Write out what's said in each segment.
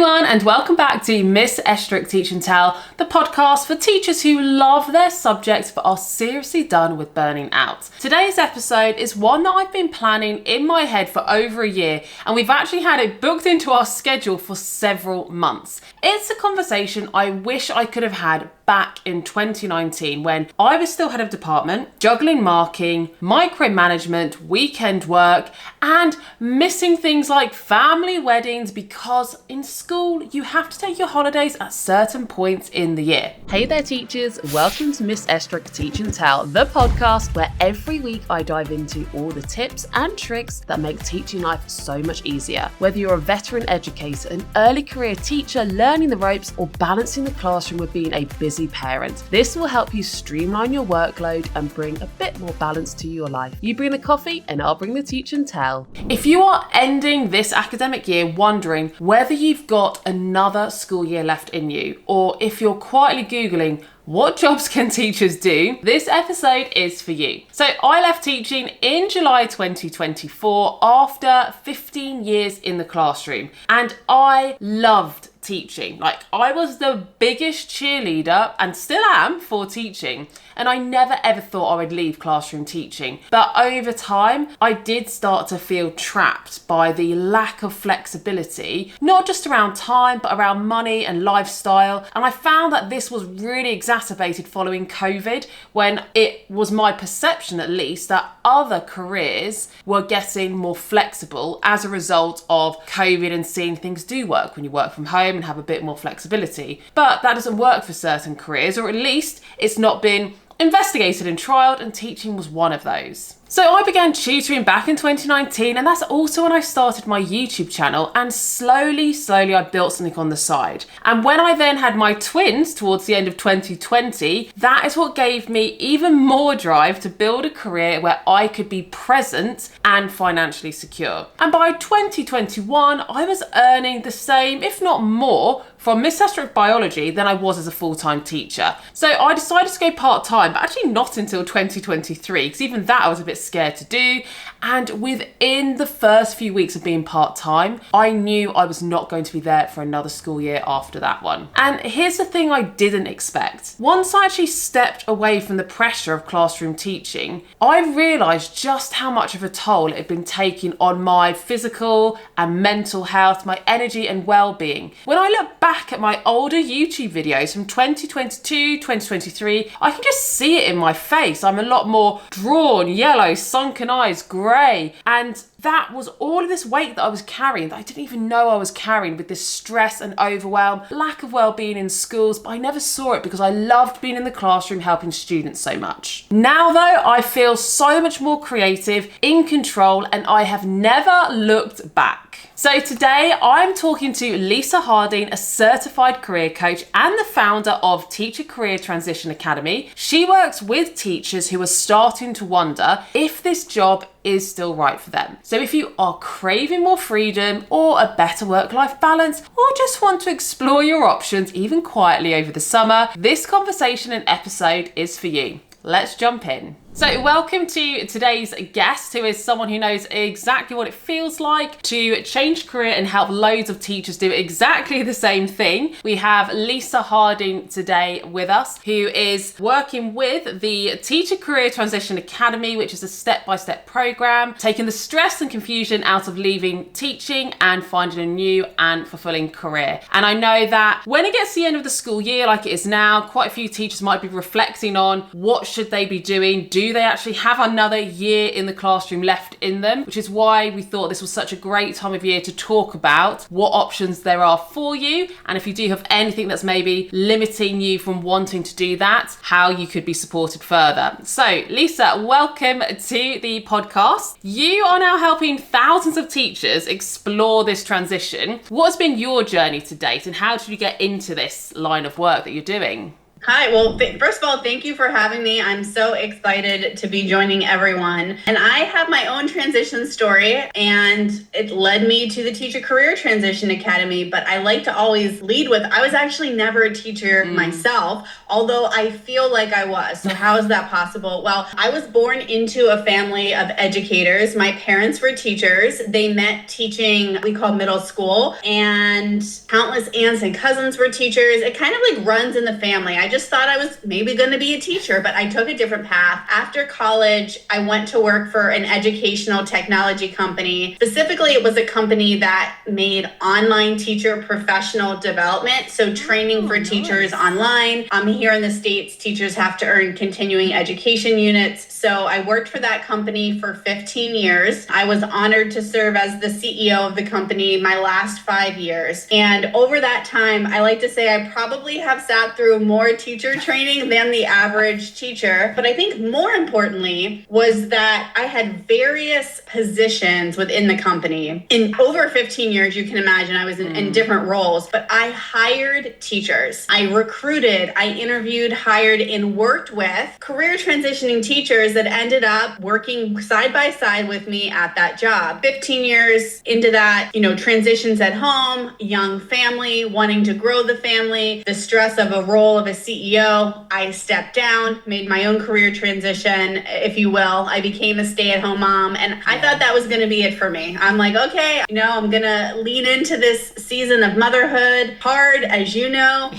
everyone, and welcome back to Miss Estruch Teach and Tell, the podcast for teachers who love their subjects but are seriously done with burning out. Today's episode is one that I've been planning in my head for over a year, and we've actually had it booked into our schedule for several months. It's a conversation I wish I could have had back in 2019 when I was still head of department, juggling marking, micromanagement, weekend work, and missing things like family weddings because in school you have to take your holidays at certain points in the year. Hey there teachers, welcome to Miss Estruch Teach and Tell, the podcast where every week I dive into all the tips and tricks that make teaching life so much easier. Whether you're a veteran educator, an early career teacher learning the ropes, or balancing the classroom with being a busy parent, this will help you streamline your workload and bring a bit more balance to your life. You bring the coffee and I'll bring the teach and tell. If you are ending this academic year wondering whether you've got another school year left in you, or if you're quietly Googling what jobs can teachers do, this episode is for you. So I left teaching in July 2024 after 15 years in the classroom, and I loved teaching. I was the biggest cheerleader and still am for teaching, and I never ever thought I would leave classroom teaching. But over time, I did start to feel trapped by the lack of flexibility, not just around time, but around money and lifestyle. And I found that this was really exacerbated following COVID, when it was my perception, at least, that other careers were getting more flexible as a result of COVID and seeing things do work when you work from home and have a bit more flexibility. But that doesn't work for certain careers, or at least it's not been investigated and trialed, and teaching was one of those. So I began tutoring back in 2019, and that's also when I started my YouTube channel, and slowly I built something on the side. And when I then had my twins towards the end of 2020, that is what gave me even more drive to build a career where I could be present and financially secure. And by 2021, I was earning the same, if not more, from Miss Estruch Biology than I was as a full-time teacher. So I decided to go part-time, but actually not until 2023, because even that I was a bit scared to do. And within the first few weeks of being part-time, I knew I was not going to be there for another school year after that one. And here's the thing I didn't expect. Once I actually stepped away from the pressure of classroom teaching, I realised just how much of a toll it had been taking on my physical and mental health, my energy and well-being. When I look back at my older YouTube videos from 2022, 2023, I can just see it in my face. I'm a lot more drawn, yellow, sunken eyes, grey, and that was all of this weight that I was carrying that I didn't even know I was carrying, with this stress and overwhelm, lack of well-being in schools, but I never saw it because I loved being in the classroom helping students so much. Now though, I feel so much more creative, in control, and I have never looked back. So today I'm talking to Lisa Harding, a certified career coach and the founder of Teacher Career Transition Academy. She works with teachers who are starting to wonder if this job is still right for them. So if you are craving more freedom or a better work-life balance, or just want to explore your options even quietly over the summer, this conversation and episode is for you. Let's jump in. So welcome to today's guest, who is someone who knows exactly what it feels like to change career and help loads of teachers do exactly the same thing. We have Lisa Harding today with us, who is working with the Teacher Career Transition Academy, which is a step-by-step program, taking the stress and confusion out of leaving teaching and finding a new and fulfilling career. And I know that when it gets to the end of the school year, like it is now, quite a few teachers might be reflecting on what should they be doing. Do they actually have another year in the classroom left in them? Which is why we thought this was such a great time of year to talk about what options there are for you, and if you do have anything that's maybe limiting you from wanting to do that, how you could be supported further. So Lisa, welcome to the podcast. You are now helping thousands of teachers explore this transition. What has been your journey to date, and how did you get into this line of work that you're doing? Hi. Well, first of all, thank you for having me. I'm so excited to be joining everyone. And I have my own transition story, and it led me to the Teacher Career Transition Academy. But I like to always lead with, I was actually never a teacher myself, although I feel like I was. So how is that possible? Well, I was born into a family of educators. My parents were teachers. They met teaching, we call middle school, and countless aunts and cousins were teachers. It kind of like runs in the family. I just thought I was maybe going to be a teacher, but I took a different path. After college, I went to work for an educational technology company. Specifically, it was a company that made online teacher professional development, so training for teachers online. Here in the States, teachers have to earn continuing education units. So I worked for that company for 15 years. I was honored to serve as the CEO of the company my last 5 years. And over that time, I like to say I probably have sat through more teacher training than the average teacher. But I think more importantly was that I had various positions within the company. In over 15 years, you can imagine I was in different roles, but I hired teachers. I recruited, I interviewed, hired, and worked with career transitioning teachers that ended up working side by side with me at that job. 15 years into that, transitions at home, young family, wanting to grow the family, the stress of a role of a CEO. I stepped down, made my own career transition, if you will. I became a stay-at-home mom, and I thought that was going to be it for me. I'm like, okay, I'm going to lean into this season of motherhood. Hard, as you know,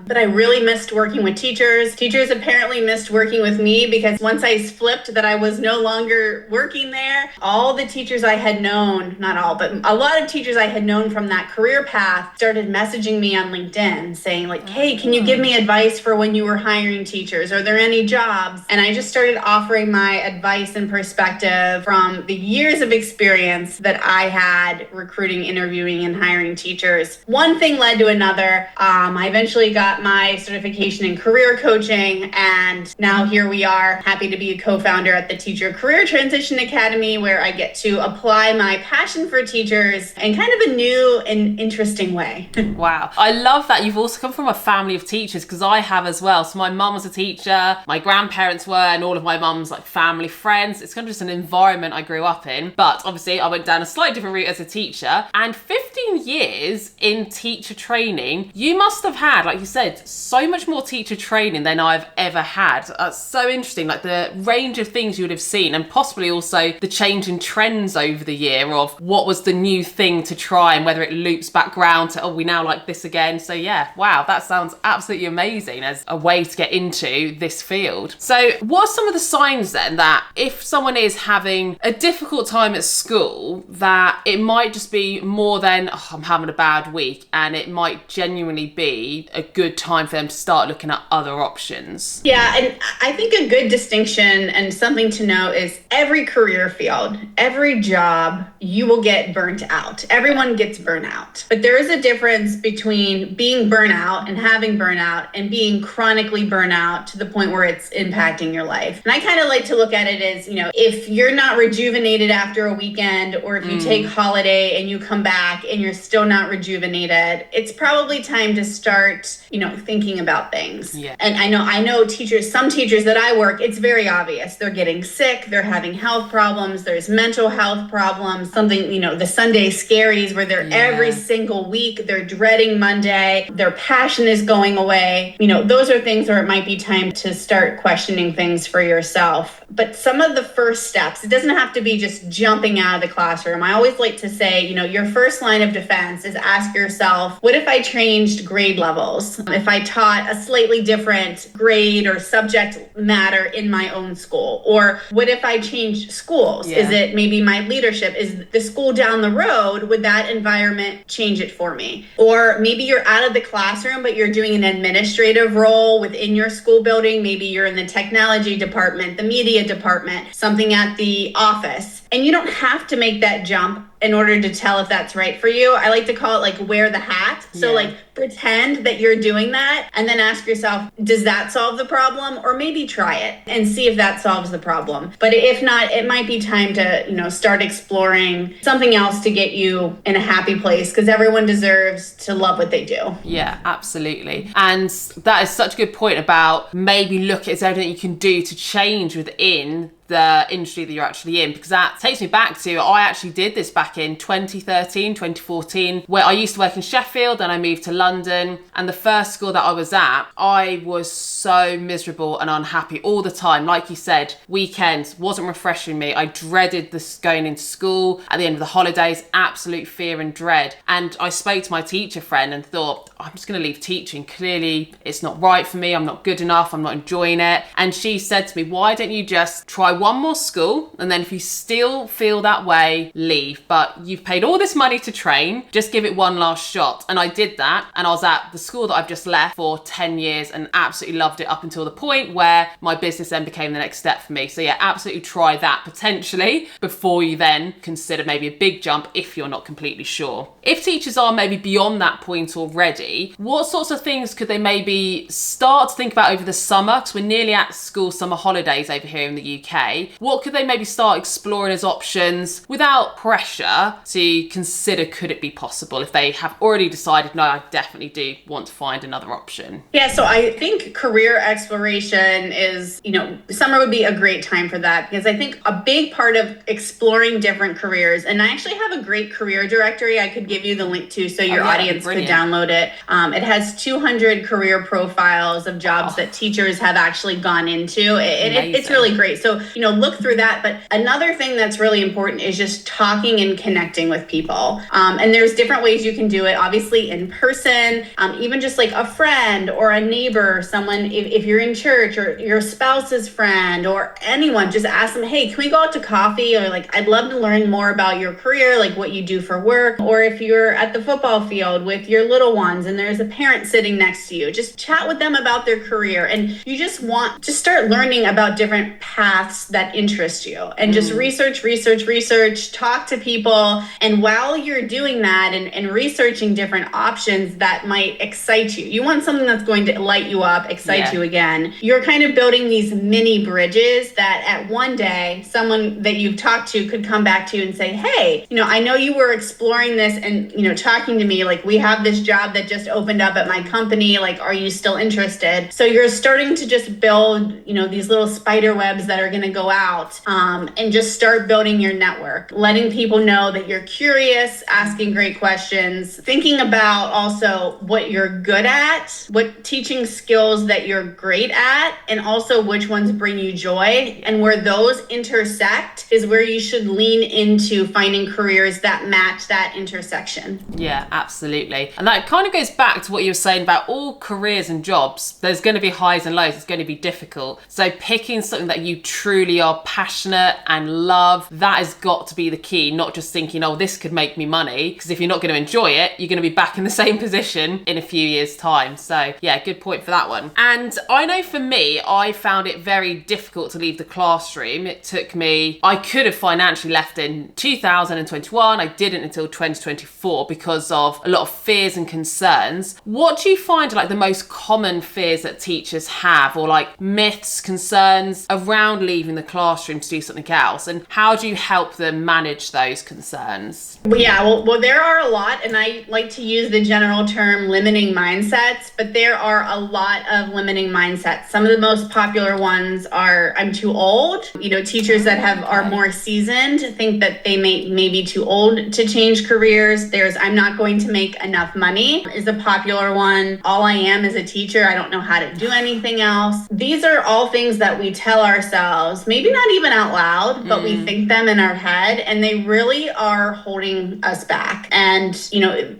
but I really missed working with teachers. Teachers apparently missed working with me because once I flipped that I was no longer working there, all the teachers I had known, not all, but a lot of teachers I had known from that career path started messaging me on LinkedIn saying like, hey, can you give me advice for when you were hiring teachers? Are there any jobs? And I just started offering my advice and perspective from the years of experience that I had recruiting, interviewing, and hiring teachers. One thing led to another. I eventually got my certification in career coaching, and now here we are, happy to be a co-founder at the Teacher Career Transition Academy, where I get to apply my passion for teachers in kind of a new and interesting way. Wow. I love that you've also come from a family of teachers, because I have as well. So my mum was a teacher, my grandparents were, and all of my mum's like family friends. It's kind of just an environment I grew up in. But obviously I went down a slightly different route as a teacher. And 15 years in teacher training, you must have had, like you said, so much more teacher training than I've ever had. That's so interesting, like the range of things you would have seen, and possibly also the change in trends over the year of what was the new thing to try, and whether it loops back round to, oh, we now like this again. So yeah, wow, that sounds absolutely amazing as a way to get into this field. So what are some of the signs then that if someone is having a difficult time at school, that it might just be more than, oh, I'm having a bad week, and it might genuinely be a good time for them to start looking at other options? Yeah, and I think a good distinction and something to know is every career field, every job, you will get burnt out. Everyone gets burnt out. But there is a difference between being burnout and having burnout and being chronically burnout to the point where it's impacting your life. And I kind of like to look at it as, if you're not rejuvenated after a weekend, or if you take holiday and you come back and you're still not rejuvenated, it's probably time to start, thinking about things. Yeah. And I know teachers, some teachers that I work, it's very obvious. They're getting sick, they're having health problems, there's mental health problems, something, the Sunday scaries where they're every single week, they're dreading Monday, their passion is going away. Those are things where it might be time to start questioning things for yourself. But some of the first steps, it doesn't have to be just jumping out of the classroom. I always like to say, your first line of defense is ask yourself, what if I changed grade levels? If I taught a slightly different grade or subject matter in my own school? Or what if I changed schools? Is it maybe my leadership? Is the school down the road, would that environment change it for me? Or maybe you're out of the classroom, but you're doing an administrative role within your school building. Maybe you're in the technology department, the media department, something at the office. And you don't have to make that jump in order to tell if that's right for you. I like to call it like wear the hat. So like pretend that you're doing that and then ask yourself, does that solve the problem? Or maybe try it and see if that solves the problem. But if not, it might be time to, start exploring something else to get you in a happy place, because everyone deserves to love what they do. Yeah, absolutely. And that is such a good point about maybe look at everything you can do to change within the industry that you're actually in, because that takes me back to, I actually did this back in 2013, 2014, where I used to work in Sheffield and I moved to London. And the first school that I was at, I was so miserable and unhappy all the time. Like you said, weekends wasn't refreshing me. I dreaded this going into school at the end of the holidays, absolute fear and dread. And I spoke to my teacher friend and thought, I'm just going to leave teaching. Clearly it's not right for me. I'm not good enough. I'm not enjoying it. And she said to me, why don't you just try one more school, and then if you still feel that way, leave. But you've paid all this money to train, just give it one last shot. And I did that, and I was at the school that I've just left for 10 years and absolutely loved it up until the point where my business then became the next step for me. So yeah, absolutely try that potentially before you then consider maybe a big jump if you're not completely sure. If teachers are maybe beyond that point already, what sorts of things could they maybe start to think about over the summer? Because we're nearly at school summer holidays over here in the UK. What could they maybe start exploring as options without pressure to consider, could it be possible if they have already decided, no, I definitely do want to find another option? Yeah, so I think career exploration is, summer would be a great time for that, because I think a big part of exploring different careers, and I actually have a great career directory I could give you the link to so your audience could download it. It has 200 career profiles of jobs that teachers have actually gone into. It's really great. So, look through that. But another thing that's really important is just talking and connecting with people. And there's different ways you can do it, obviously in person, even just like a friend or a neighbor, someone, if you're in church, or your spouse's friend or anyone, just ask them, hey, can we go out to coffee? Or like, I'd love to learn more about your career, like what you do for work. Or if you're at the football field with your little ones and there's a parent sitting next to you, just chat with them about their career. And you just want to start learning about different paths that interest you, and just research, talk to people. And while you're doing that and researching different options that might excite you, you want something that's going to light you up, excite you again. You're kind of building these mini bridges that at one day, someone that you've talked to could come back to you and say, hey, I know you were exploring this and, talking to me, like we have this job that just opened up at my company. Like, are you still interested? So you're starting to just build, these little spider webs that are going to go out, and just start building your network, letting people know that you're curious, asking great questions, thinking about also what you're good at, what teaching skills that you're great at, and also which ones bring you joy. And where those intersect is where you should lean into finding careers that match that intersection. Yeah, absolutely. And that kind of goes back to what you were saying about all careers and jobs. There's going to be highs and lows. It's going to be difficult. So picking something that you truly are passionate and love, that has got to be the key, not just thinking, oh, this could make me money, because if you're not going to enjoy it, you're going to be back in the same position in a few years' time. So yeah, good point for that one. And I know for me, I found it very difficult to leave the classroom. It took me, I could have financially left in 2021. I didn't until 2024 because of a lot of fears and concerns. What do you find are like the most common fears that teachers have, or like myths, concerns around leaving the classroom to do something else? And how do you help them manage those concerns? Well, there are a lot, and I like to use the general term limiting mindsets, but there are a lot of limiting mindsets. Some of the most popular ones are, I'm too old. Teachers that are more seasoned think that they may be too old to change careers. There's, I'm not going to make enough money is a popular one. All I am is a teacher. I don't know how to do anything else. These are all things that we tell ourselves, maybe not even out loud, but we think them in our head, and they really are holding us back. And,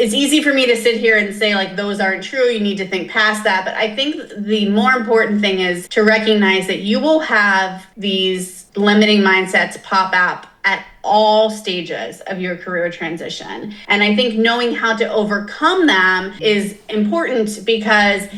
it's easy for me to sit here and say, like, those aren't true. You need to think past that. But I think the more important thing is to recognize that you will have these limiting mindsets pop up at all stages of your career transition. And I think knowing how to overcome them is important because,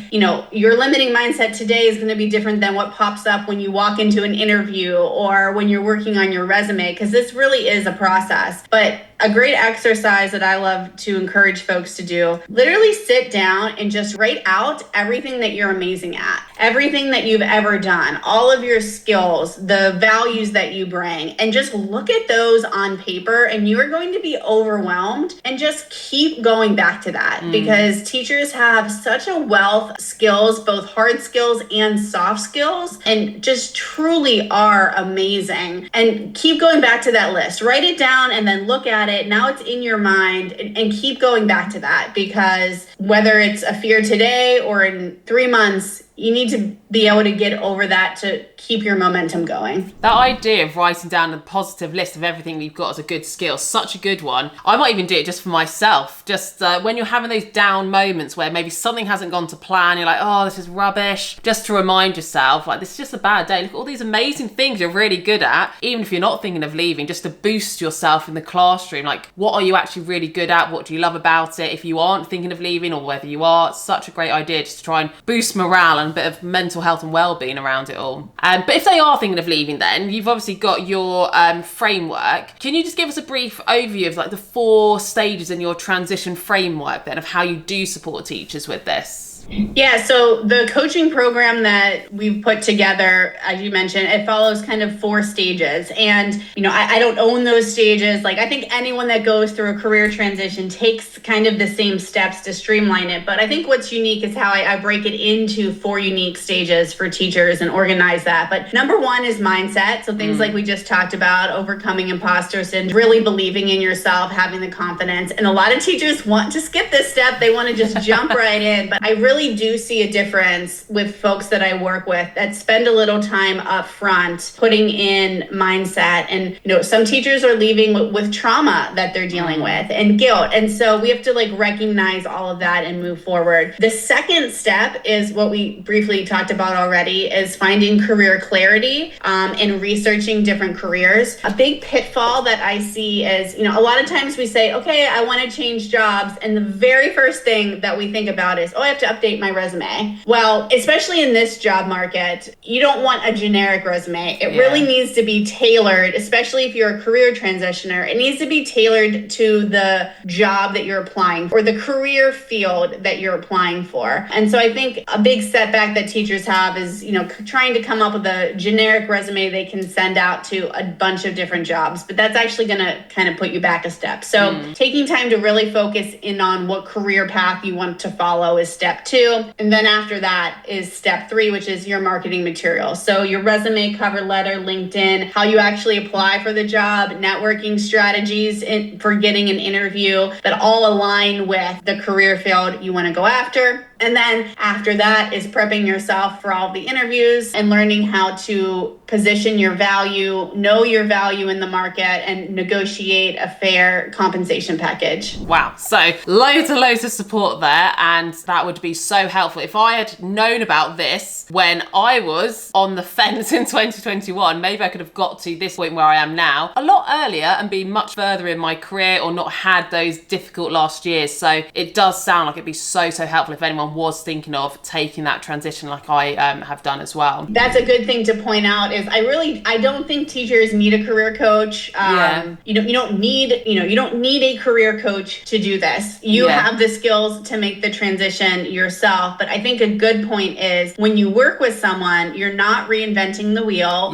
your limiting mindset today is going to be different than what pops up when you walk into an interview or when you're working on your resume, because this really is a process. But a great exercise that I love to encourage folks to do, literally sit down and just write out everything that you're amazing at, everything that you've ever done, all of your skills, the values that you bring, and just look at those on paper, and you are going to be overwhelmed, and just keep going back to that because teachers have such a wealth of skills, both hard skills and soft skills, and just truly are amazing. And keep going back to that list, write it down and then look at it. Now it's in your mind, and keep going back to that, because whether it's a fear today or in 3 months, you need to be able to get over that to keep your momentum going. That idea of writing down a positive list of everything you've got as a good skill, such a good one. I might even do it just for myself. Just when you're having those down moments where maybe something hasn't gone to plan, you're like, oh, this is rubbish. Just to remind yourself, like, this is just a bad day. Look at all these amazing things you're really good at, even if you're not thinking of leaving, just to boost yourself in the classroom. Like, what are you actually really good at? What do you love about it? If you aren't thinking of leaving, or whether you are, it's such a great idea just to try and boost morale and a bit of mental health and well-being around it all. But if they are thinking of leaving, then you've obviously got your framework. Can you just give us a brief overview of like the 4 stages in your transition framework then of how you do support teachers with this? Yeah, so the coaching program that we've put together, as you mentioned, it follows kind of 4 stages. And, I don't own those stages. Like, I think anyone that goes through a career transition takes kind of the same steps to streamline it. But I think what's unique is how I break it into 4 unique stages for teachers and organize that. But number 1 is mindset. So things like we just talked about, overcoming imposter syndrome, really believing in yourself, having the confidence. And a lot of teachers want to skip this step. They want to just jump right in. But I really do see a difference with folks that I work with that spend a little time up front putting in mindset. And, some teachers are leaving with trauma that they're dealing with and guilt. And so we have to recognize all of that and move forward. The second step is what we briefly talked about already, is finding career clarity and researching different careers. A big pitfall that I see is, a lot of times we say, okay, I want to change jobs. And the very first thing that we think about is, I have to update my resume. Well, especially in this job market, you don't want a generic resume. It really needs to be tailored, especially if you're a career transitioner. It needs to be tailored to the job that you're applying for, or the career field that you're applying for. And so I think a big setback that teachers have is, trying to come up with a generic resume they can send out to a bunch of different jobs, but that's actually going to kind of put you back a step. So taking time to really focus in on what career path you want to follow is step 2. And then after that is step 3, which is your marketing material. So your resume, cover letter, LinkedIn, how you actually apply for the job, networking strategies for getting an interview that all align with the career field you want to go after. And then after that is prepping yourself for all the interviews and learning how to position your value, know your value in the market, and negotiate a fair compensation package. Wow. So loads and loads of support there. And that would be so helpful. If I had known about this when I was on the fence in 2021, maybe I could have got to this point where I am now a lot earlier and been much further in my career, or not had those difficult last years. So it does sound like it'd be so helpful if anyone was thinking of taking that transition like I have done as well. That's a good thing to point out, is I don't think teachers need a career coach. You don't need a career coach to do this. You have the skills to make the transition yourself. But I think a good point is, when you work with someone, you're not reinventing the wheel.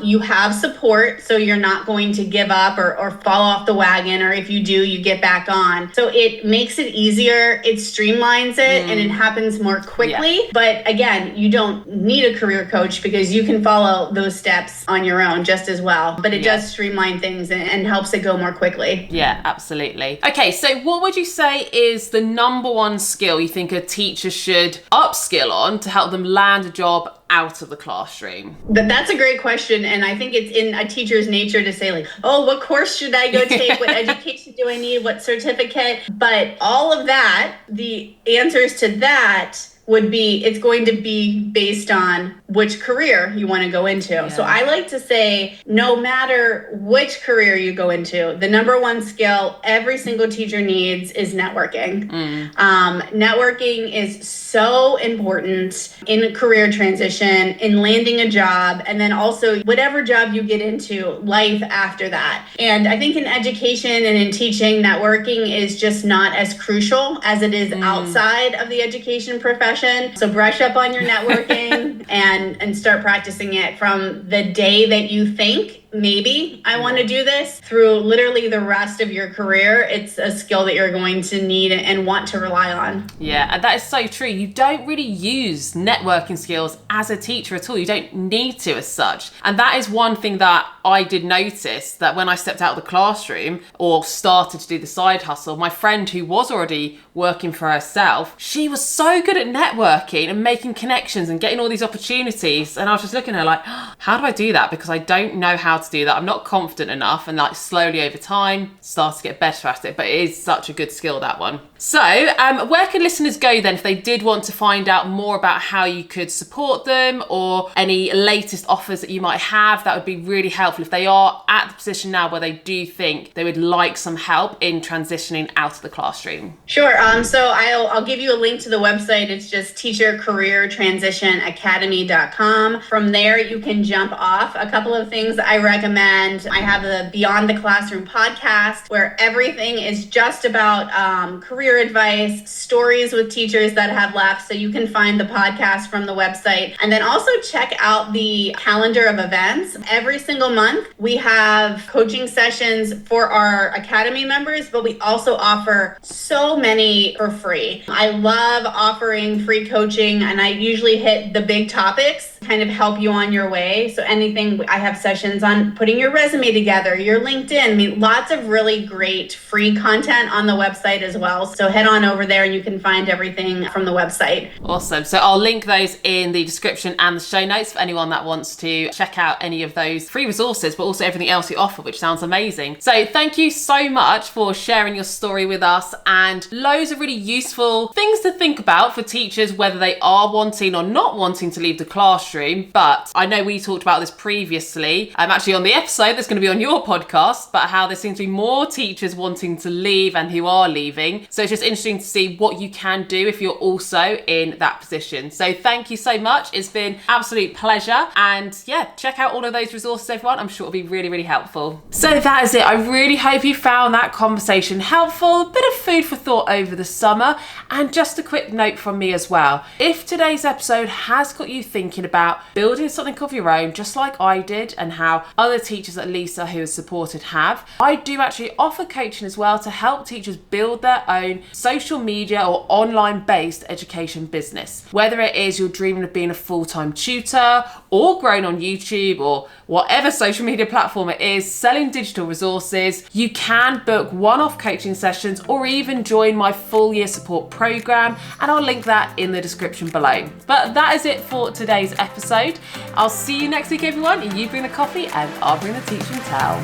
You have support, so you're not going to give up or fall off the wagon, or if you do, you get back on. So it makes it easier, it streamlines it, and it happens more quickly. But again, you don't need a career coach because you can follow those steps on your own just as well. But it does streamline things and helps it go more quickly. Yeah, absolutely. Okay, so what would you say is the number 1 skill you think a teacher should upskill on to help them land a job out of the classroom? But that's a great question. And I think it's in a teacher's nature to say what course should I go take? What education do I need? What certificate? But all of that, the answers to that would be, it's going to be based on which career you want to go into. Yeah. So I like to say, no matter which career you go into, the number one skill every single teacher needs is networking. Networking is so important in a career transition, in landing a job, and then also whatever job you get into, life after that. And I think in education and in teaching, networking is just not as crucial as it is outside of the education profession. So brush up on your networking and start practicing it from the day that you think, maybe I want to do this, through literally the rest of your career. It's a skill that you're going to need and want to rely on. Yeah, and that is so true. You don't really use networking skills as a teacher at all. You don't need to as such. And that is one thing that I did notice, that when I stepped out of the classroom or started to do the side hustle, my friend who was already working for herself, she was so good at networking and making connections and getting all these opportunities. And I was just looking at her like, how do I do that? Because I don't know how to do that. I'm not confident enough. And like slowly over time, start to get better at it. But it is such a good skill, that one. So where can listeners go then if they did want to find out more about how you could support them or any latest offers that you might have? That would be really helpful if they are at the position now where they do think they would like some help in transitioning out of the classroom. Sure. So I'll give you a link to the website. It's just teachercareertransitionacademy.com. From there, you can jump off. A couple of things I recommend. I have the Beyond the Classroom podcast, where everything is just about career advice, stories with teachers that have left. So you can find the podcast from the website. And then also check out the calendar of events. Every single month, we have coaching sessions for our Academy members, but we also offer so many for free. I love offering free coaching, and I usually hit the big topics, kind of help you on your way. So anything, I have sessions on putting your resume together, your LinkedIn. I mean, lots of really great free content on the website as well. So head on over there and you can find everything from the website. Awesome. So I'll link those in the description and the show notes for anyone that wants to check out any of those free resources, but also everything else you offer, which sounds amazing. So thank you so much for sharing your story with us, and loads of really useful things to think about for teachers, whether they are wanting or not wanting to leave the classroom. But I know we talked about this previously, actually on the episode that's going to be on your podcast, but how there seems to be more teachers wanting to leave and who are leaving. So it's just interesting to see what you can do if you're also in that position. So thank you so much. It's been absolute pleasure. And yeah, check out all of those resources, everyone. I'm sure it'll be really, really helpful. So that is it. I really hope you found that conversation helpful, a bit of food for thought over the summer. And just a quick note from me as well. If today's episode has got you thinking about building something of your own, just like I did, and how other teachers at Lisa who has supported have, I do actually offer coaching as well to help teachers build their own social media or online based education business. Whether it is you're dreaming of being a full-time tutor or growing on YouTube or whatever social media platform it is, selling digital resources, you can book one-off coaching sessions or even join my full year support program, and I'll link that in the description below. But that is it for today's episode. I'll see you next week, everyone. You bring the coffee and I'll bring the teaching towel.